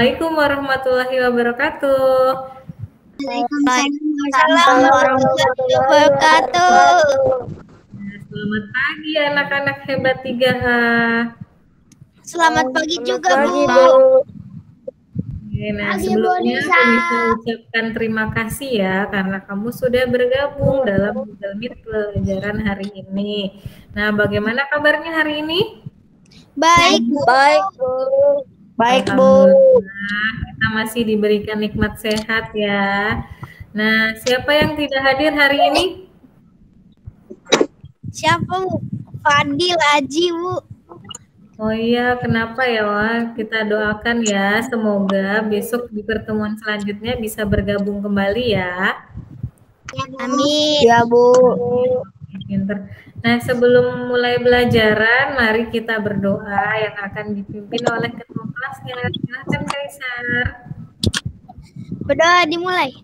Assalamualaikum warahmatullahi wabarakatuh. Waalaikumsalam warahmatullahi wabarakatuh. Selamat pagi anak-anak hebat 3A. Selamat pagi juga, Bu. Nah, sebelumnya aku bisa ucapkan terima kasih ya karena kamu sudah bergabung dalam Google Meet pelajaran hari ini. Nah, bagaimana kabarnya hari ini? Baik, Bu. Baik, Bu. Alhamdulillah, kita masih diberikan nikmat sehat ya. Nah, siapa yang tidak hadir hari ini? Siapa, Bu? Fadil Aji, Bu. Oh iya, kenapa ya, Wak? Kita doakan ya, semoga besok di pertemuan selanjutnya bisa bergabung kembali ya. Amin. Ya, Bu. Pinter. Nah, sebelum mulai belajaran, mari kita berdoa yang akan dipimpin oleh ketua kelasnya. Silakan, Kaisar. Berdoa dimulai.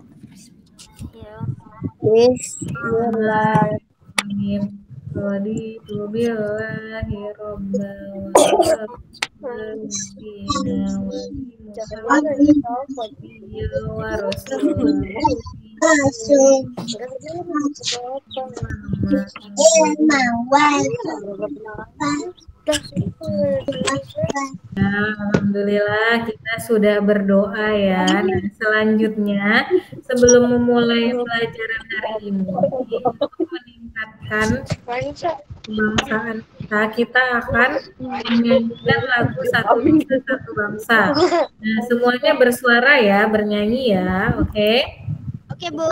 Bismillahirrahmanirrahim. Alhamdulillah kita sudah berdoa ya. Nah, selanjutnya sebelum memulai pelajaran hari ini untuk meningkatkan kebangsaan kita akan menyanyikan lagu Satu Nusa Satu Bangsa. Nah, semuanya bersuara ya, bernyanyi ya, oke? Oke, Bu.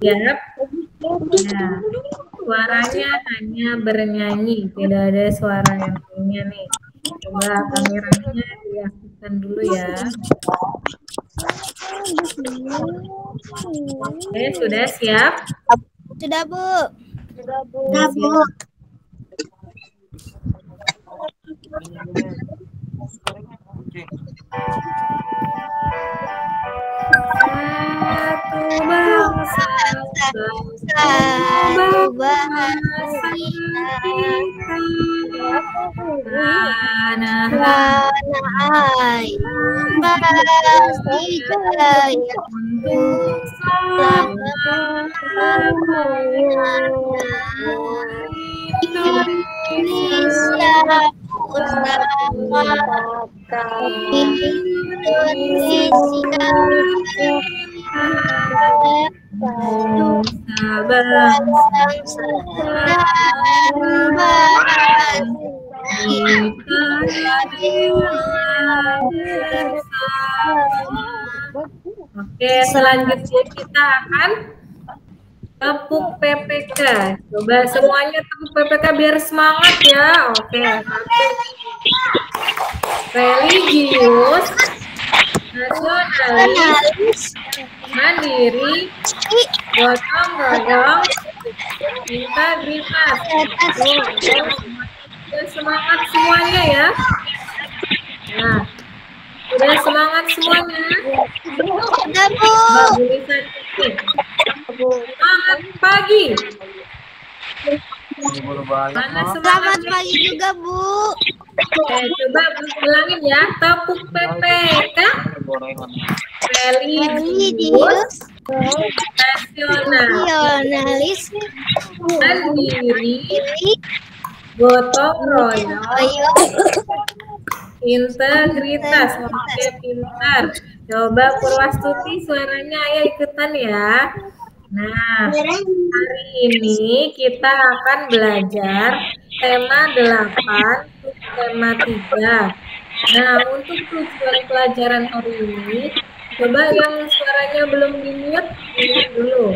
Siap. Nah, suaranya hanya bernyanyi, tidak ada suara yang lainnya nih. Coba kameranya diaktifkan dulu ya. Oke, sudah siap? Sudah, Bu. Sudah, Bu. Satu bangsa, satu bahasa kita, tanah air jaya untuk selamanya. Indonesia Oke, selanjutnya kita akan tepuk PPK. Coba semuanya tepuk PPK biar semangat ya. Oke, religius, nasionalis, mandiri, gotong royong, integritas. Sudah semangat semuanya ya. Nah, sudah semangat semuanya. Sudah, Bu. Semangat pagi. Mana Selamat pagi juga, Bu. Coba ulangin ya. Tepuk PPK. Religius, nasionalis, mandiri, gotong royong, integritas. Oke, pintar. Coba Purwastuti suaranya ayo ikutan ya. Nah, hari ini kita akan belajar tema 8, tema 3. Nah, untuk tujuan pelajaran hari ini, coba yang suaranya belum di-mute, di-mute dulu.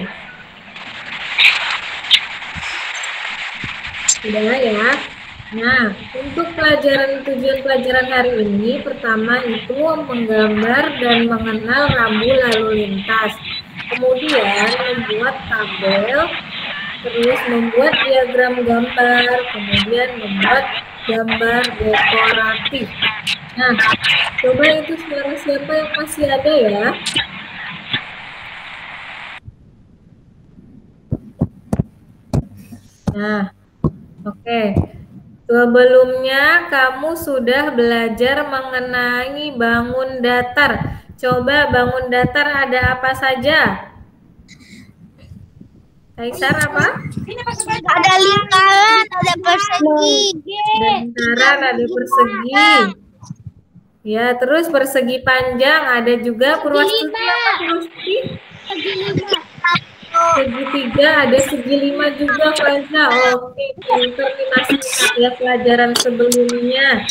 Sudah ya. Nah, untuk tujuan pelajaran hari ini, pertama itu menggambar dan mengenal rambu lalu lintas. Kemudian membuat tabel, terus membuat diagram gambar, kemudian membuat gambar dekoratif. Nah, coba itu suara siapa yang masih ada ya? Nah, oke. Sebelumnya kamu sudah belajar mengenai bangun datar. Coba bangun datar ada apa saja? Kaisar apa? Ada lingkaran, ada persegi. Ada lingkaran, ada persegi. Ya, terus persegi panjang, ada juga Purwastuti apa Purwastuti? Segitiga, ada segi 5 juga, Faiza. Oke, pinter nih masih ingat ya pelajaran sebelumnya.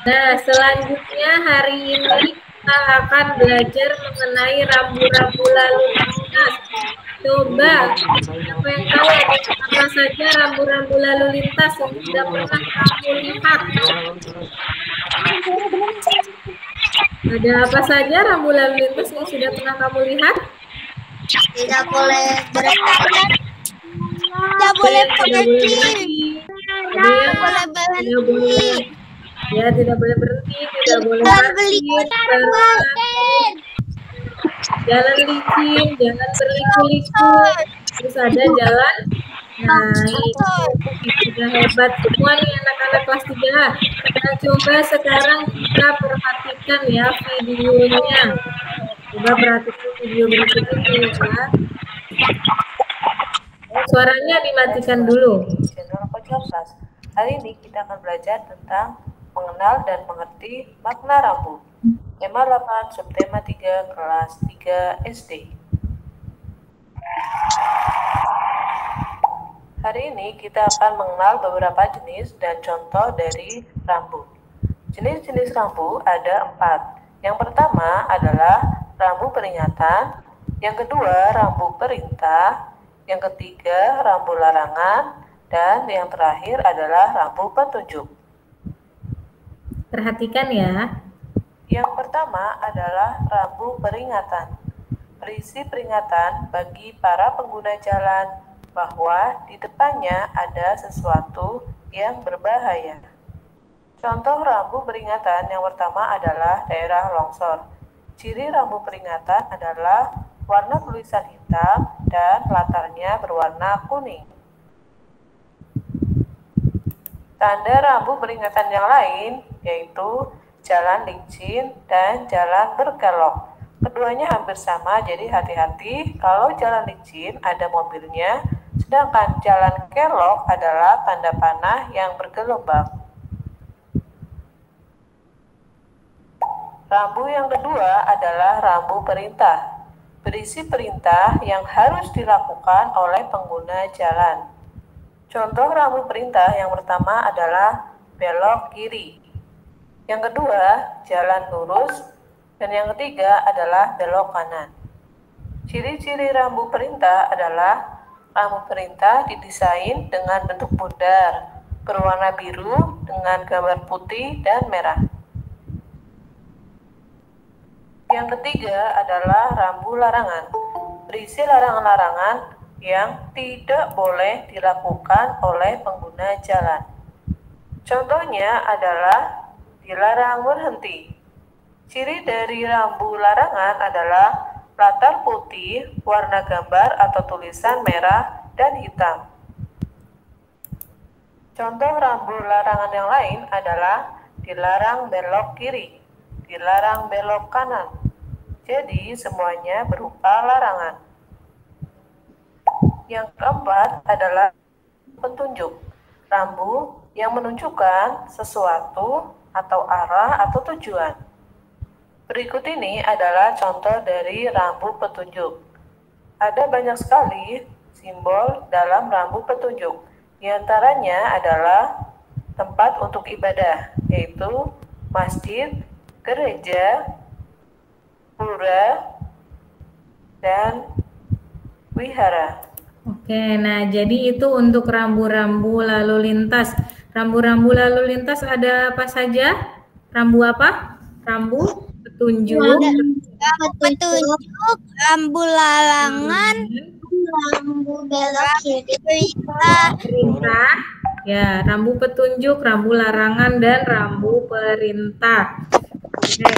Nah, selanjutnya hari ini kita akan belajar mengenai rambu-rambu lalu lintas. Coba, siapa yang tahu apa saja rambu-rambu lalu lintas yang sudah pernah kamu lihat? Ada apa saja rambu lalu lintas yang sudah pernah kamu lihat? Tidak boleh berhenti. Tidak boleh berhenti. Tidak boleh berhenti. Ya, tidak boleh berhenti, tidak boleh parkir, jalan licin, jangan berliku-liku. Terus ada jalan naik. Sudah hebat semua nih anak-anak kelas 3. Nah, coba sekarang kita perhatikan ya videonya. Coba perhatikan video berikut ini ya. Suaranya dimatikan dulu. Channel Pojok Kelas. Hari ini kita akan belajar tentang mengenal dan mengerti makna rambu. Tema 8, subtema 3, kelas 3 SD. Hari ini kita akan mengenal beberapa jenis dan contoh dari rambu. Jenis-jenis rambu ada 4. Yang pertama adalah rambu peringatan, yang kedua rambu perintah, yang ketiga rambu larangan, dan yang terakhir adalah rambu petunjuk. Perhatikan ya. Yang pertama adalah rambu peringatan. Berisi peringatan bagi para pengguna jalan bahwa di depannya ada sesuatu yang berbahaya. Contoh rambu peringatan yang pertama adalah daerah longsor. Ciri rambu peringatan adalah warna tulisan hitam dan latarnya berwarna kuning. Tanda rambu peringatan yang lain yaitu jalan licin dan jalan berkelok. Keduanya hampir sama, jadi hati-hati kalau jalan licin ada mobilnya, sedangkan jalan kelok adalah tanda panah yang bergelombang. Rambu yang kedua adalah rambu perintah. Berisi perintah yang harus dilakukan oleh pengguna jalan. Contoh rambu perintah yang pertama adalah belok kiri. Yang kedua, jalan lurus. Dan yang ketiga adalah belok kanan. Ciri-ciri rambu perintah adalah rambu perintah didesain dengan bentuk bundar, berwarna biru dengan gambar putih dan merah. Yang ketiga adalah rambu larangan. Berisi larangan-larangan yang tidak boleh dilakukan oleh pengguna jalan. Contohnya adalah dilarang berhenti. Ciri dari rambu larangan adalah latar putih, warna gambar atau tulisan merah dan hitam. Contoh rambu larangan yang lain adalah dilarang belok kiri, dilarang belok kanan. Jadi semuanya berupa larangan. Yang keempat adalah petunjuk. Rambu yang menunjukkan sesuatu atau arah atau tujuan. Berikut ini adalah contoh dari rambu petunjuk. Ada banyak sekali simbol dalam rambu petunjuk. Di antaranya adalah tempat untuk ibadah, yaitu masjid, gereja, pura, dan wihara. Oke, nah jadi itu untuk rambu-rambu lalu lintas. Rambu-rambu lalu lintas ada apa saja? Rambu apa? Rambu petunjuk, Petunjuk, rambu larangan, rambu belok kiri, perintah. Ya, rambu petunjuk, rambu larangan, dan rambu perintah. Oke, ya.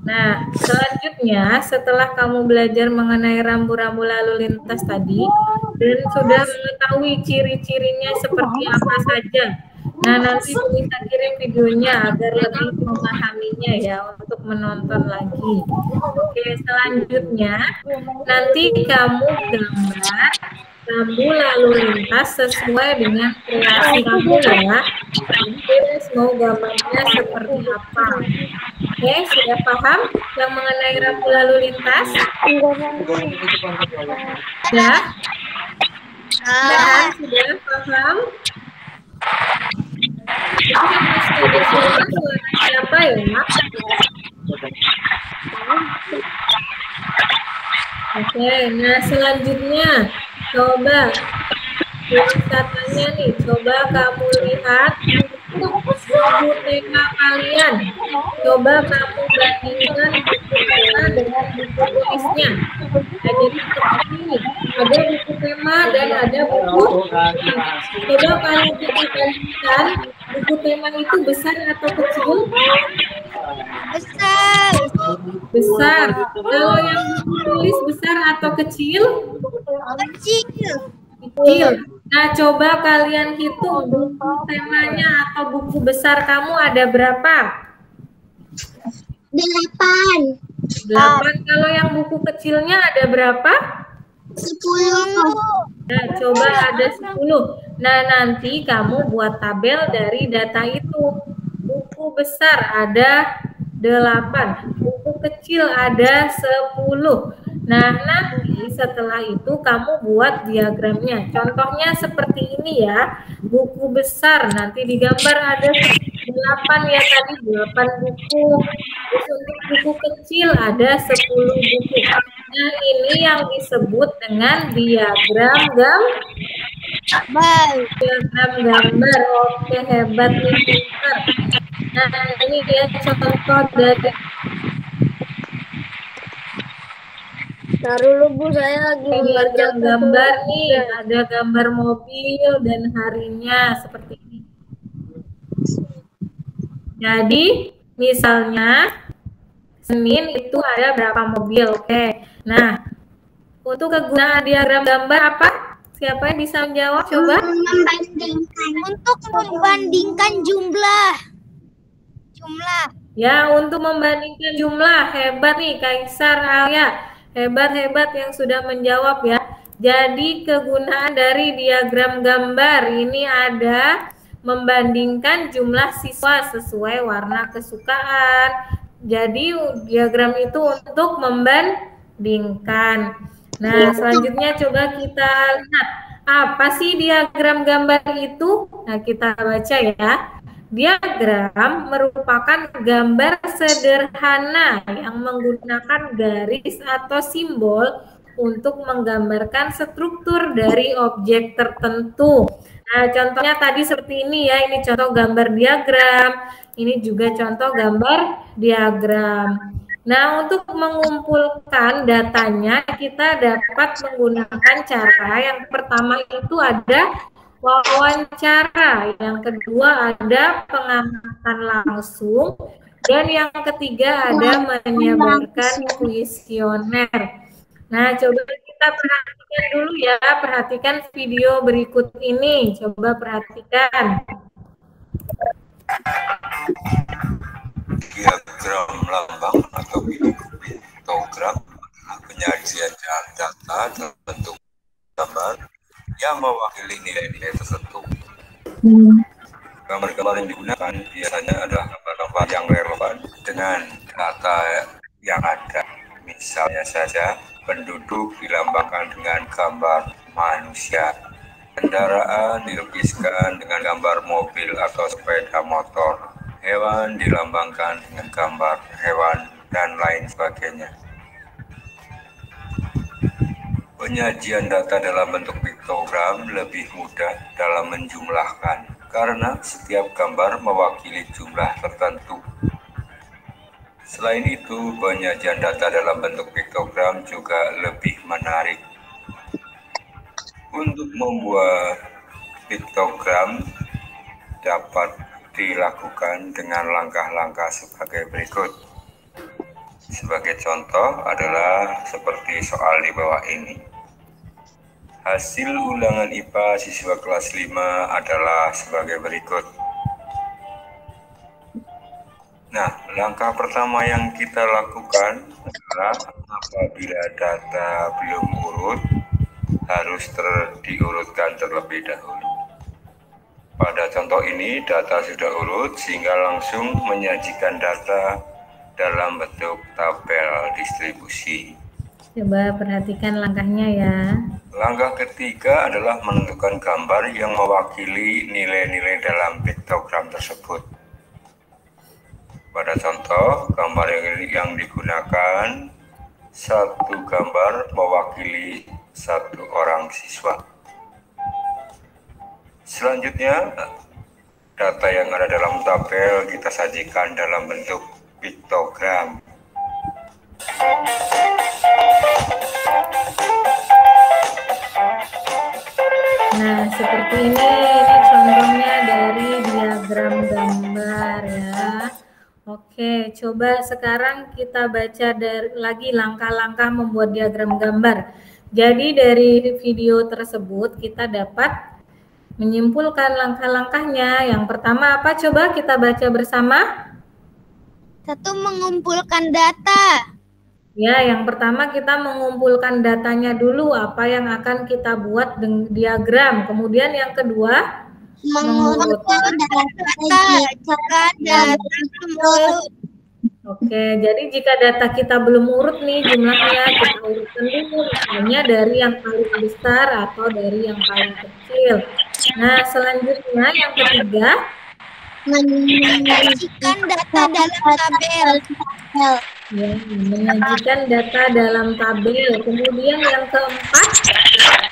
Nah, selanjutnya setelah kamu belajar mengenai rambu-rambu lalu lintas tadi dan sudah mengetahui ciri-cirinya seperti apa saja, Nah, nanti bisa kirim videonya agar lebih memahaminya ya untuk menonton lagi. Oke, selanjutnya nanti kamu gambar rambu lalu lintas sesuai dengan kreasi kamu ya. Jadi mau gambarnya seperti apa? Oke, sudah paham yang mengenai rambu lalu lintas? Ya? Sudah paham? Itu yang masih ada suara siapa ya? Oke, nah selanjutnya coba katanya nih, coba kamu lihat buku tema kalian. Coba kamu bandingkan buku tema dengan buku tulisnya. Nah, jadi seperti ini, ada buku tema dan ada buku tulis. Coba kalau kita bandingkan, buku tema itu besar atau kecil? Besar. Besar. Kalau yang buku tulis besar atau kecil? Kecil. Kecil. Nah, coba kalian hitung buku temanya atau buku besar kamu ada berapa? 8. 8. Kalau yang buku kecilnya ada berapa? 10. Nah, coba ada 10. Nah, nanti kamu buat tabel dari data itu. Buku besar ada 8. Buku kecil ada 10. Nah, nanti setelah itu kamu buat diagramnya. Contohnya seperti ini ya. Buku besar nanti digambar ada 8 ya tadi, 8 buku. Terus untuk buku kecil ada 10 buku. Nah, ini yang disebut dengan diagram gambar. Oke, hebat nih, pintar. Nah, ini dia contoh dari Taruh lu Bu, saya lagi diagram gambar nih, ada gambar mobil dan harinya seperti ini. Jadi, misalnya Senin itu ada berapa mobil, oke. Nah, untuk kegunaan diagram gambar apa? Siapa yang bisa menjawab? Coba. Untuk membandingkan jumlah. Ya, untuk membandingkan jumlah. Hebat nih, Kaisar Alia. Hebat-hebat yang sudah menjawab ya. Jadi kegunaan dari diagram gambar ini ada membandingkan jumlah siswa sesuai warna kesukaan. Jadi diagram itu untuk membandingkan. Nah, selanjutnya coba kita lihat apa sih diagram gambar itu? Nah, kita baca ya. Diagram merupakan gambar sederhana yang menggunakan garis atau simbol untuk menggambarkan struktur dari objek tertentu. Nah, contohnya tadi seperti ini ya, ini contoh gambar diagram, ini juga contoh gambar diagram. Nah, untuk mengumpulkan datanya kita dapat menggunakan cara yang pertama itu ada wawancara, yang kedua ada pengamatan langsung, dan yang ketiga ada menyebarkan kuesioner. Nah, coba kita perhatikan dulu ya, perhatikan video berikut ini, coba perhatikan. Diagram lambang atau piktogram penyajian data dalam bentuk gambar yang mewakili nilai-nilai tertentu. Gambar-gambar yang digunakan biasanya adalah gambar-gambar yang relevan dengan data yang ada. Misalnya saja, penduduk dilambangkan dengan gambar manusia, kendaraan dilukiskan dengan gambar mobil atau sepeda motor, hewan dilambangkan dengan gambar hewan, dan lain sebagainya. Penyajian data dalam bentuk piktogram lebih mudah dalam menjumlahkan karena setiap gambar mewakili jumlah tertentu. Selain itu, penyajian data dalam bentuk piktogram juga lebih menarik. Untuk membuat piktogram dapat dilakukan dengan langkah-langkah sebagai berikut. Sebagai contoh adalah seperti soal di bawah ini. Hasil ulangan IPA siswa kelas 5 adalah sebagai berikut. Nah, langkah pertama yang kita lakukan adalah apabila data belum urut, harus diurutkan terlebih dahulu. Pada contoh ini, data sudah urut sehingga langsung menyajikan data dalam bentuk tabel distribusi. Coba perhatikan langkahnya ya. Langkah ketiga adalah menentukan gambar yang mewakili nilai-nilai dalam piktogram tersebut. Pada contoh, gambar yang digunakan, satu gambar mewakili satu orang siswa. Selanjutnya, data yang ada dalam tabel kita sajikan dalam bentuk piktogram. Nah, seperti ini contohnya dari diagram gambar ya. Oke, coba sekarang kita baca lagi langkah-langkah membuat diagram gambar. Jadi dari video tersebut kita dapat menyimpulkan langkah-langkahnya. Yang pertama apa? Coba kita baca bersama. 1. Mengumpulkan data. Ya, yang pertama kita mengumpulkan datanya dulu, apa yang akan kita buat diagram. Kemudian yang kedua, mengumpulkan data jika data urut. Oke, jadi jika data kita belum urut nih jumlahnya, kita urutkan dulu, misalnya dari yang paling besar atau dari yang paling kecil. Nah, selanjutnya yang ketiga, menyajikan data dalam tabel. Ya, menyajikan data dalam tabel. Kemudian yang keempat,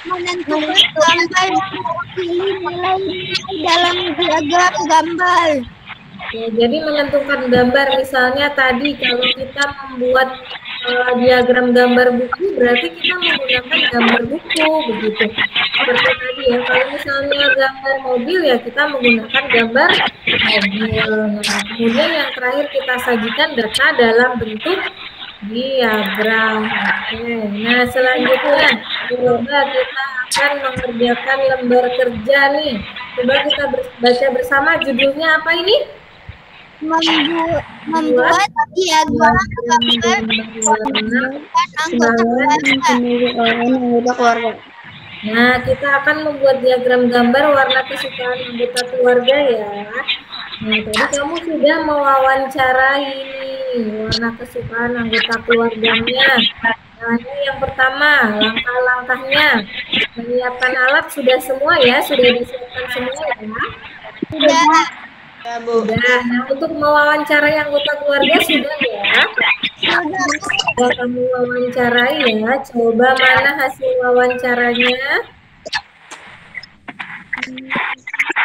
menentukan gambar mewakili nilai-nilai dalam diagram gambar. ya, jadi menentukan gambar. Misalnya tadi kalau kita membuat diagram gambar buku, berarti kita menggunakan gambar buku, begitu. Seperti tadi ya, kalau misalnya gambar mobil ya kita menggunakan gambar mobil. Nah, kemudian yang terakhir kita sajikan data dalam bentuk diagram. Oke. Nah, selanjutnya coba kita akan mengerjakan lembar kerja nih. Coba kita baca bersama, judulnya apa ini? Membuat diagram gambar anggota keluarga. Nah, kita akan membuat diagram gambar warna kesukaan anggota keluarga ya. Nah, tadi kamu sudah mewawancarai warna kesukaan anggota keluarganya. Nah, ini yang pertama, langkah-langkahnya. Menyiapkan alat sudah semua ya, sudah disiapkan semua ya. Sudah. Ya, Bu. Sudah. Nah, untuk mewawancarai anggota keluarga sudah ya. Sudah kamu wawancarai ya. Coba mana hasil wawancaranya?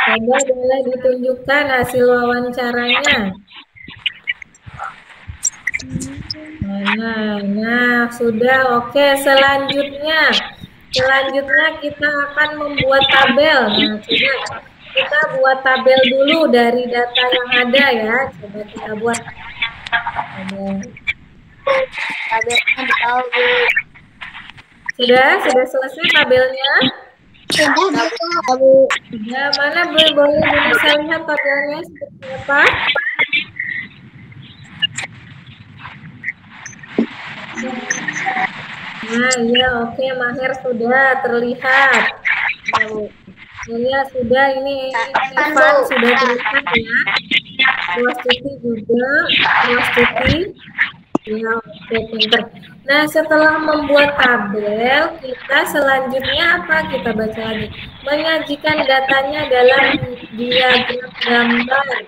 Coba boleh ditunjukkan hasil wawancaranya. Nah, sudah. Oke, selanjutnya kita akan membuat tabel. Nah, coba kita buat tabel dulu dari data yang ada ya. Coba kita buat tabelnya. Sudah selesai tabelnya? Sudah, mana boleh bisa lihat tabelnya seperti apa? Nah, iya, oke, Maher sudah terlihat. Ya, sudah, ini Ivan sudah terlihat ya. Luas Tuti juga, Luas Tuti. Ya, oke, pinter. Nah, setelah membuat tabel, kita selanjutnya apa? Kita baca lagi. Menyajikan datanya dalam diagram gambar.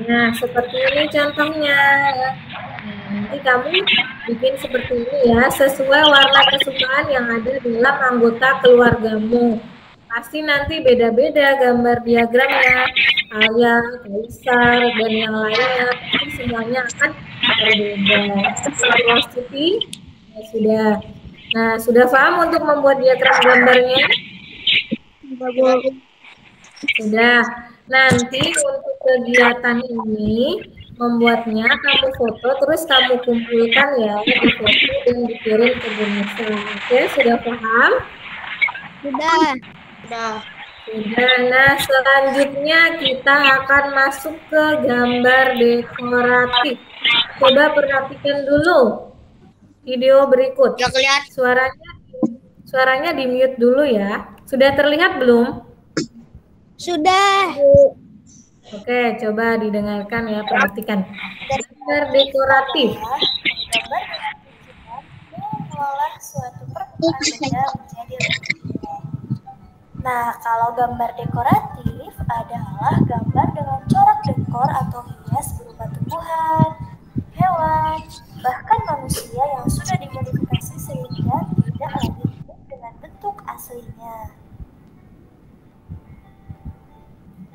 Nah, seperti ini contohnya. Nah, nanti kamu bikin seperti ini ya, sesuai warna kesukaan yang ada dalam anggota keluargamu. Pasti nanti beda-beda gambar diagramnya, Ayah, Kaisar, dan yang lainnya. Pasti semuanya akan berbeda. Positif, ya sudah. Nah, sudah paham untuk membuat diagram gambarnya? Sudah. Nanti untuk kegiatan ini membuatnya kamu foto terus kamu kumpulkan ya di foto dan dikirim ke Bunisa. Oke, sudah paham? Sudah. Sudah. Sudah. Nah, selanjutnya kita akan masuk ke gambar dekoratif. Coba perhatikan dulu video berikut. Udah kelihatan. Suaranya di mute dulu ya. Sudah terlihat belum? Sudah. Oke, coba didengarkan ya, perhatikan. Gambar dekoratif. Gambar mengolah suatu permukaan benda menjadi lebih indah. Nah, kalau gambar dekoratif adalah gambar dengan corak dekor atau hias berupa tumbuhan, hewan, bahkan manusia yang sudah dimodifikasi sehingga tidak lagi mirip dengan bentuk aslinya.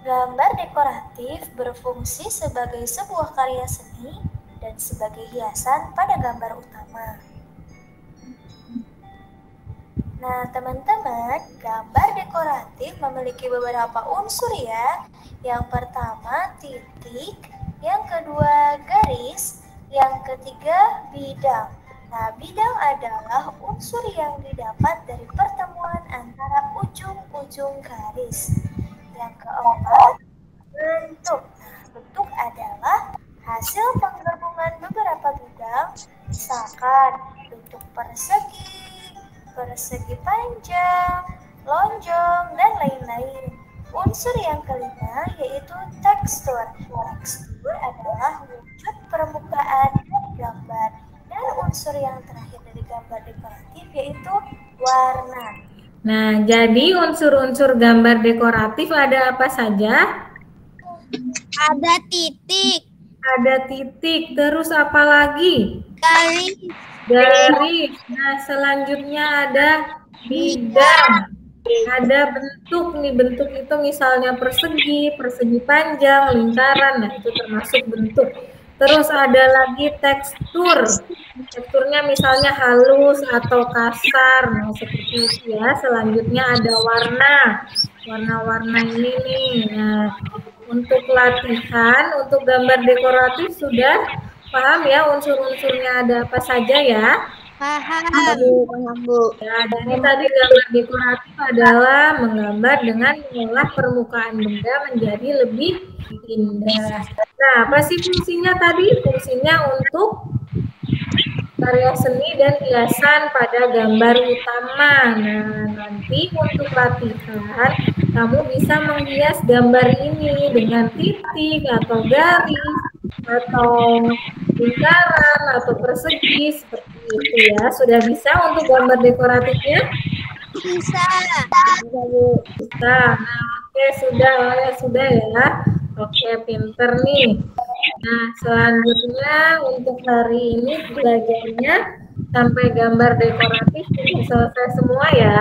Gambar dekoratif berfungsi sebagai sebuah karya seni dan sebagai hiasan pada gambar utama. Nah, teman-teman, gambar dekoratif memiliki beberapa unsur ya. Yang pertama, titik, yang kedua, garis, yang ketiga, bidang. Nah, bidang adalah unsur yang didapat dari pertemuan antara ujung-ujung garis. Yang keempat, bentuk. Nah, bentuk adalah hasil penggabungan beberapa bidang, misalkan bentuk persegi panjang, lonjong, dan lain-lain. Unsur yang kelima yaitu tekstur. Tekstur adalah wujud permukaan dari gambar. Dan unsur yang terakhir dari gambar dekoratif yaitu warna. Nah, jadi unsur-unsur gambar dekoratif ada apa saja? Ada titik. Ada titik, terus apa lagi? Garis. Garis. Nah, selanjutnya ada bidang. Ada bentuk nih, bentuk itu misalnya persegi, persegi panjang, lingkaran. Nah, itu termasuk bentuk. Terus ada lagi tekstur. Teksturnya misalnya halus atau kasar. Nah, seperti itu ya. Selanjutnya ada warna. Warna-warna ini nih. Nah, untuk latihan, untuk gambar dekoratif sudah paham ya unsur-unsurnya ada apa saja ya? Paham. Bu. Ya, jadi tadi gambar dekoratif adalah menggambar dengan mengolah permukaan benda menjadi lebih indah. Nah, apa sih fungsinya tadi? Fungsinya untuk karya seni dan hiasan pada gambar utama. Nah, nanti untuk latihan, kamu bisa menghias gambar ini dengan titik atau garis atau lingkaran atau persegi seperti itu ya. Sudah bisa untuk gambar dekoratifnya? Bisa. Nah, oke, sudah ya. Oke, pinter nih. Nah, selanjutnya untuk hari ini belajarnya sampai gambar dekoratif sudah selesai semua ya.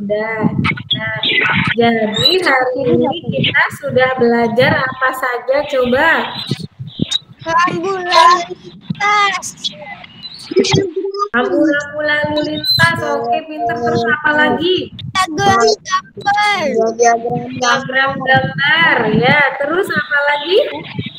Udah. Nah, jadi hari ini kita sudah belajar apa saja coba? Rambu lalu lintas. Rambu-rambu lalu lintas. Oke, pinter. Terus apa lagi? Diagram gambar. Ya, terus apa lagi?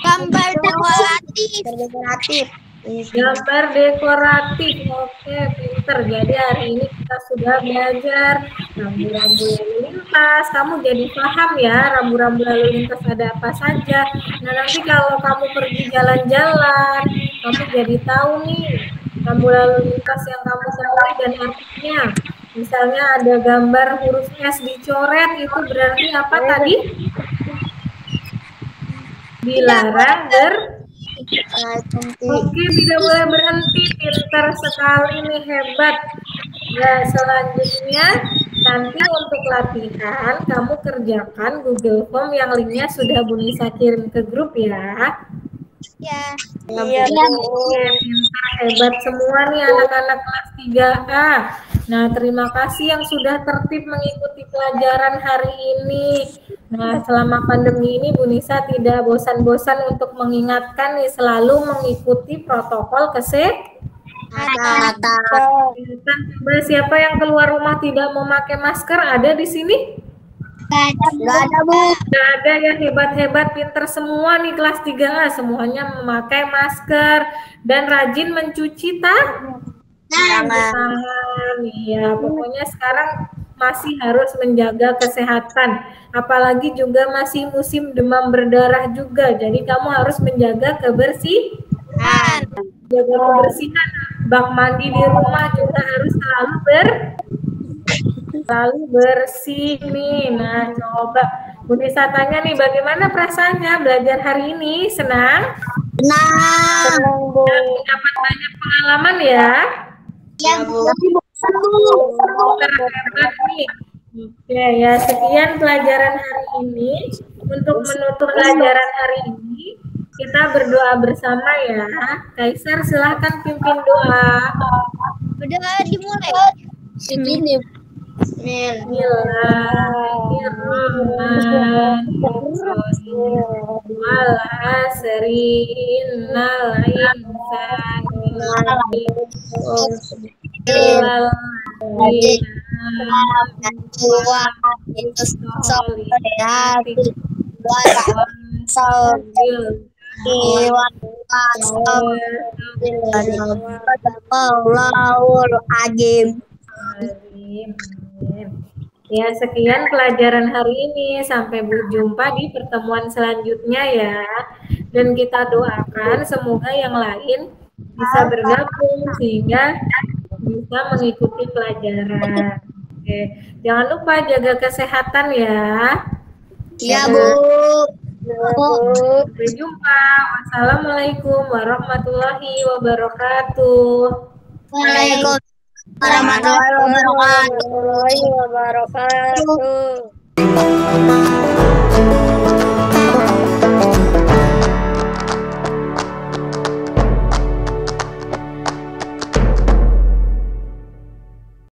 Gambar dekoratif. Gambar dekoratif. Oke, pinter. Jadi hari ini kita sudah belajar rambu-rambu lalu lintas. Kamu jadi paham ya rambu-rambu lalu lintas ada apa saja. Nah, nanti kalau kamu pergi jalan-jalan, kamu jadi tahu nih rambu lalu lintas yang kamu tahu dan artinya. Misalnya ada gambar huruf S dicoret, itu berarti apa tadi? Dilarang Oke, tidak boleh berhenti. Pintar sekali nih, hebat. Nah, selanjutnya nanti untuk latihan kamu kerjakan Google Form yang linknya sudah Bu Nisa kirim ke grup ya. Ya. Iya, Oke, pintar, hebat semua nih anak-anak kelas 3A. Nah, terima kasih yang sudah tertib mengikuti pelajaran hari ini. Nah, selama pandemi ini Bu Nisa tidak bosan-bosan untuk mengingatkan nih selalu mengikuti protokol kesehatan. Coba siapa yang keluar rumah tidak memakai masker ada di sini? Nggak ada, Bu. Nggak ada ya, hebat-hebat, pinter semua nih kelas 3A. Semuanya memakai masker dan rajin mencuci tangan. tangan. Ya, pokoknya sekarang masih harus menjaga kesehatan. Apalagi juga masih musim demam berdarah juga. Jadi kamu harus menjaga kebersihan. Jaga kebersihan. Bak mandi di rumah juga harus selalu bersih nih. Nah, coba Bu Nisa tanya nih, bagaimana perasaannya belajar hari ini? Senang? Senang, Bu. Dapat banyak pengalaman ya? Ya, Bu. Hebat nih. Oke ya, sekian pelajaran hari ini. Untuk menutup pelajaran hari ini, kita berdoa bersama ya. Kaisar silahkan pimpin doa. Udah dimulai. Begini. Bismillahirrahmanirrahim. Wal asri innal insana Ya, sekian pelajaran hari ini. Sampai berjumpa di pertemuan selanjutnya ya. Dan kita doakan semoga yang lain bisa bergabung sehingga bisa mengikuti pelajaran. Oke. Jangan lupa jaga kesehatan ya. Iya, Bu. Sampai jumpa. Wassalamualaikum warahmatullahi wabarakatuh. Waalaikumsalam warahmatullahi wabarakatuh.